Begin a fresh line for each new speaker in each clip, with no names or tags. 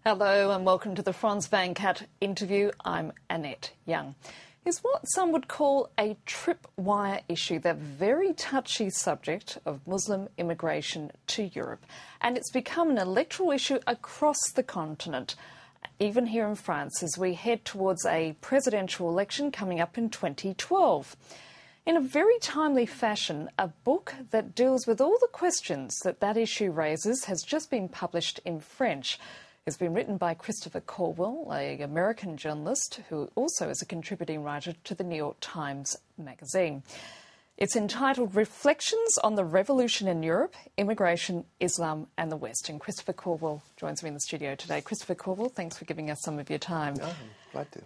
Hello and welcome to the Franz Van Kat interview. I'm Annette Young. Is what some would call a tripwire issue, the very touchy subject of Muslim immigration to Europe. And it's become an electoral issue across the continent, even here in France, as we head towards a presidential election coming up in 2012. In a very timely fashion, a book that deals with all the questions that issue raises has just been published in French. It's been written by Christopher Caldwell, an American journalist who also is a contributing writer to the New York Times magazine. It's entitled Reflections on the Revolution in Europe, Immigration, Islam and the West. And Christopher Caldwell joins me in the studio today. Christopher Caldwell, thanks for giving us some of your time.
Oh, glad to.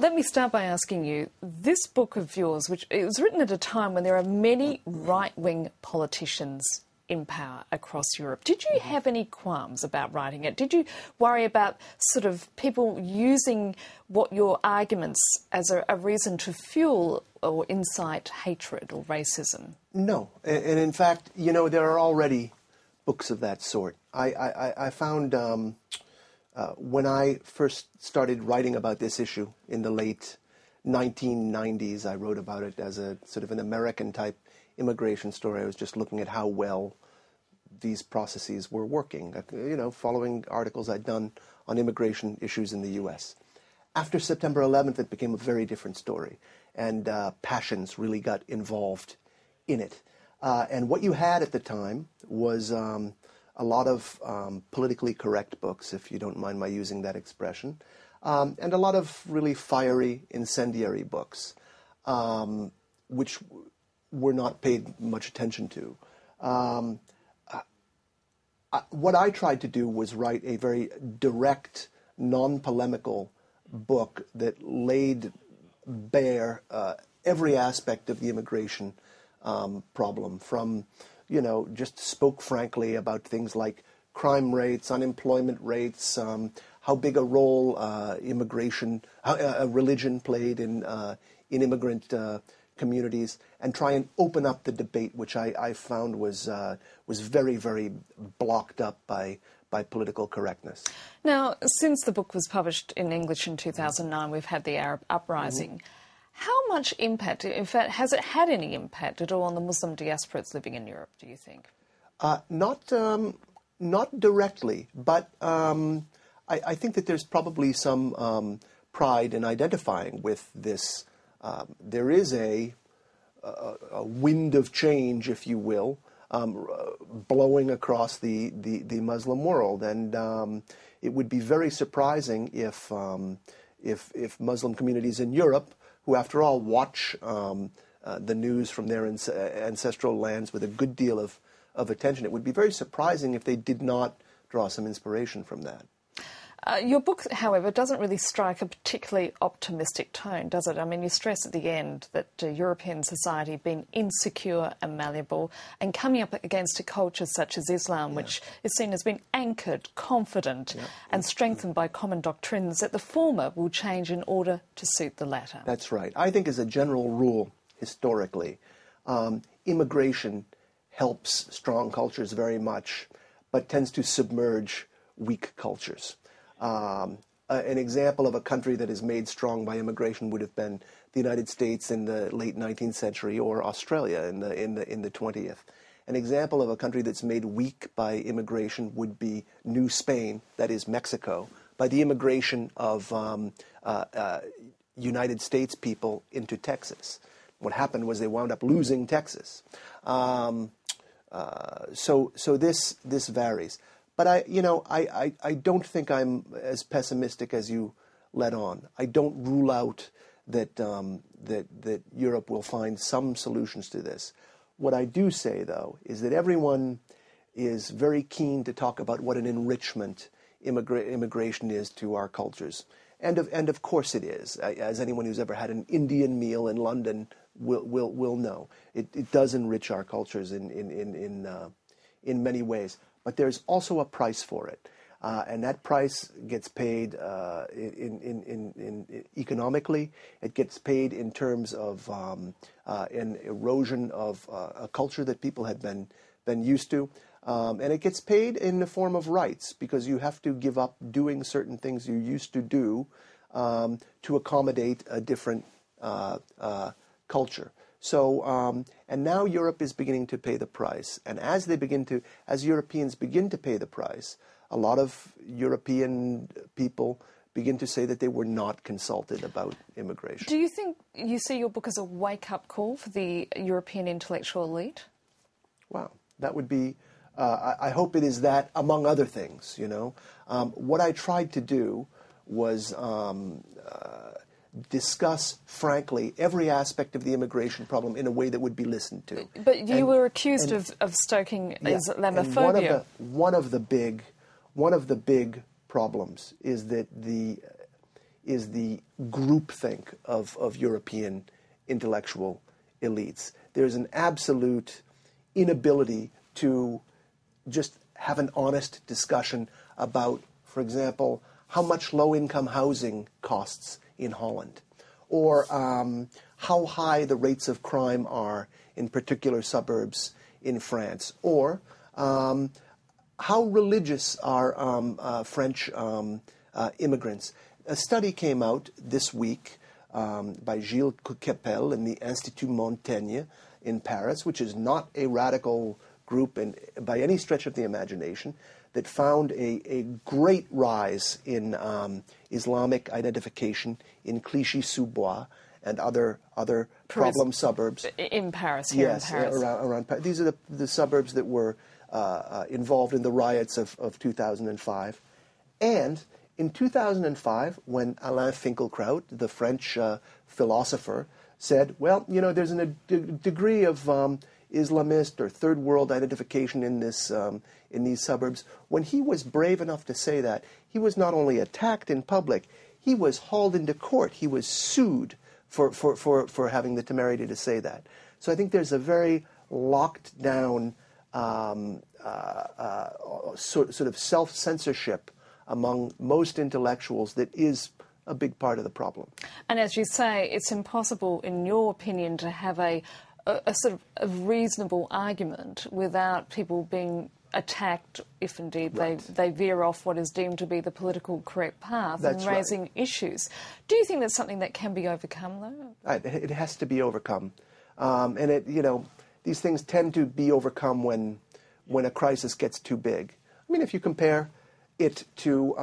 Let me start by asking you, this book of yours, which it was written at a time when there are many right-wing politicians in power across Europe. Did you have any qualms about writing it? Did you worry about sort of people using what your arguments as a reason to fuel or incite hatred or racism?
No. And in fact, you know, there are already books of that sort. I found when I first started writing about this issue in the late 1990s, I wrote about it as a sort of an American-type immigration story. I was just looking at how well these processes were working, you know, following articles I'd done on immigration issues in the U.S. After September 11th, it became a very different story, and passions really got involved in it. And what you had at the time was a lot of politically correct books, if you don't mind my using that expression, and a lot of really fiery, incendiary books, which were not paid much attention to. What I tried to do was write a very direct, non-polemical book that laid bare every aspect of the immigration problem, from, you know, just spoke frankly about things like crime rates, unemployment rates, how big a role religion played in immigrant communities, and try and open up the debate, which I found was very, very blocked up by political correctness.
Now, since the book was published in English in 2009, we've had the Arab uprising. Mm-hmm. How much impact, in fact, has it had any impact at all on the Muslim diasporas living in Europe, do you think?
Not directly, but I think that there's probably some pride in identifying with this. There is a wind of change, if you will, blowing across the Muslim world, and it would be very surprising if Muslim communities in Europe, who after all watch the news from their ancestral lands with a good deal of attention, it would be very surprising if they did not draw some inspiration from that.
Your book, however, doesn't really strike a particularly optimistic tone, does it? I mean, you stress at the end that European society being insecure and malleable and coming up against a culture such as Islam, which is seen as being anchored, confident and strengthened by common doctrines, that the former will change in order to suit the latter.
That's right. I think as a general rule, historically, immigration helps strong cultures very much, but tends to submerge weak cultures. An example of a country that is made strong by immigration would have been the United States in the late 19th century, or Australia in the 20th. An example of a country that's made weak by immigration would be New Spain, that is Mexico, by the immigration of United States people into Texas. What happened was they wound up losing Texas. So this varies. But I don't think I'm as pessimistic as you let on. I don't rule out that that Europe will find some solutions to this. What I do say, though, is that everyone is very keen to talk about what an enrichment immigration is to our cultures, and of course it is. As anyone who's ever had an Indian meal in London will know, it does enrich our cultures in many ways. But there's also a price for it. And that price gets paid in economically. It gets paid in terms of an erosion of a culture that people had been used to. And it gets paid in the form of rights, because you have to give up doing certain things you used to do to accommodate a different culture. So, and now Europe is beginning to pay the price. And as Europeans begin to pay the price, a lot of European people begin to say that they were not consulted about immigration.
Do you think you see your book as a wake-up call for the European intellectual elite?
Wow, that would be, I hope it is that, among other things, What I tried to do was discuss, frankly, every aspect of the immigration problem in a way that would be listened to.
But you were accused of stoking Islamophobia.
And one of the big problems is that the groupthink of European intellectual elites. There's an absolute inability to just have an honest discussion about, for example, how much low-income housing costs in Holland, or how high the rates of crime are in particular suburbs in France, or how religious are French immigrants. A study came out this week by Gilles Kepel in the Institut Montaigne in Paris, which is not a radical group by any stretch of the imagination, that found a great rise in Islamic identification in Clichy-sous-Bois and other problem suburbs.
In Paris,
yes,
in Paris.
Around Paris. These are the suburbs that were involved in the riots of 2005. And in 2005, when Alain Finkielkraut, the French philosopher, said, well, there's a degree of Islamist or third world identification in these suburbs. When he was brave enough to say that, he was not only attacked in public, he was hauled into court. He was sued for having the temerity to say that. So I think there's a very locked down sort of self-censorship among most intellectuals that is a big part of the problem.
And as you say, it's impossible, in your opinion, to have a sort of a reasonable argument without people being attacked if indeed they veer off what is deemed to be the political correct path and raising issues. Do you think that's something that can be overcome, though?
It has to be overcome. And these things tend to be overcome when a crisis gets too big. I mean, if you compare it to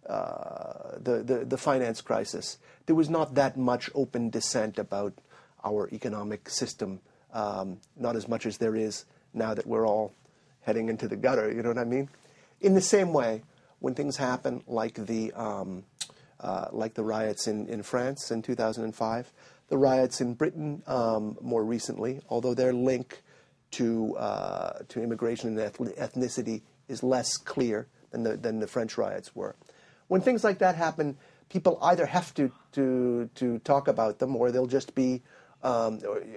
the finance crisis, there was not that much open dissent about our economic system, not as much as there is now that we're all heading into the gutter, you know what I mean? In the same way, when things happen like the riots in France in 2005, the riots in Britain more recently, although their link to immigration and ethnicity is less clear than the French riots were. When things like that happen, people either have to talk about them, or they'll just be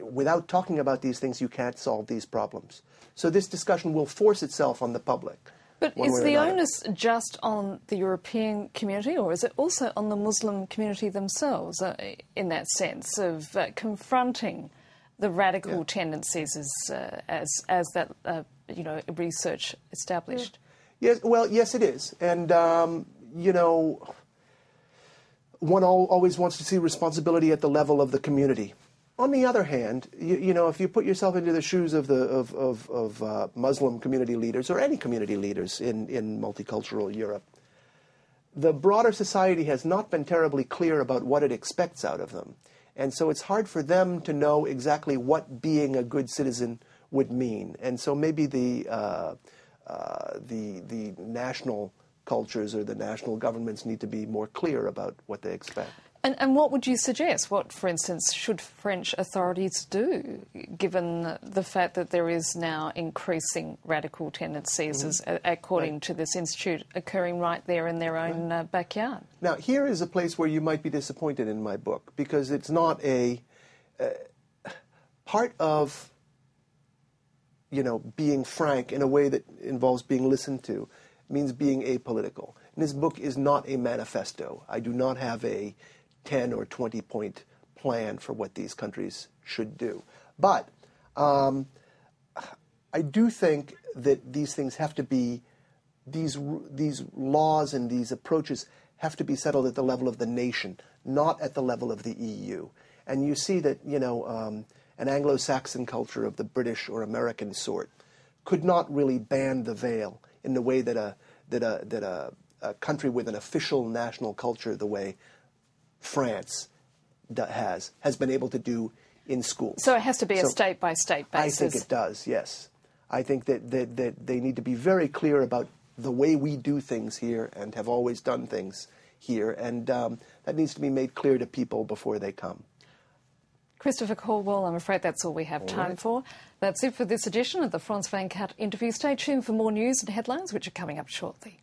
without talking about these things, you can't solve these problems. So this discussion will force itself on the public.
But is the onus just on the European community, or is it also on the Muslim community themselves, in that sense of confronting the radical tendencies as that research established?
Yes, well, yes, it is, and one always wants to see responsibility at the level of the community. On the other hand, if you put yourself into the shoes of Muslim community leaders or any community leaders in multicultural Europe, the broader society has not been terribly clear about what it expects out of them. And so it's hard for them to know exactly what being a good citizen would mean. And so maybe the national cultures or the national governments need to be more clear about what they expect.
And what would you suggest? What, for instance, should French authorities do, given the fact that there is now increasing radical tendencies, according to this institute, occurring right there in their own backyard? Now,
here is a place where you might be disappointed in my book, because it's not a part of, being frank in a way that involves being listened to means being apolitical. And this book is not a manifesto. I do not have a 10 or 20-point plan for what these countries should do. But I do think that these things have to be, these laws and these approaches have to be settled at the level of the nation, not at the level of the EU. And you see that, an Anglo-Saxon culture of the British or American sort could not really band the veil in the way that a country with an official national culture, the way France has been able to do in schools.
So it has to be a state-by-state basis.
I think it does, yes. I think that they need to be very clear about the way we do things here and have always done things here, and that needs to be made clear to people before they come.
Christopher Caldwell, I'm afraid that's all we have time for. That's it for this edition of the Franz van Kat interview. Stay tuned for more news and headlines, which are coming up shortly.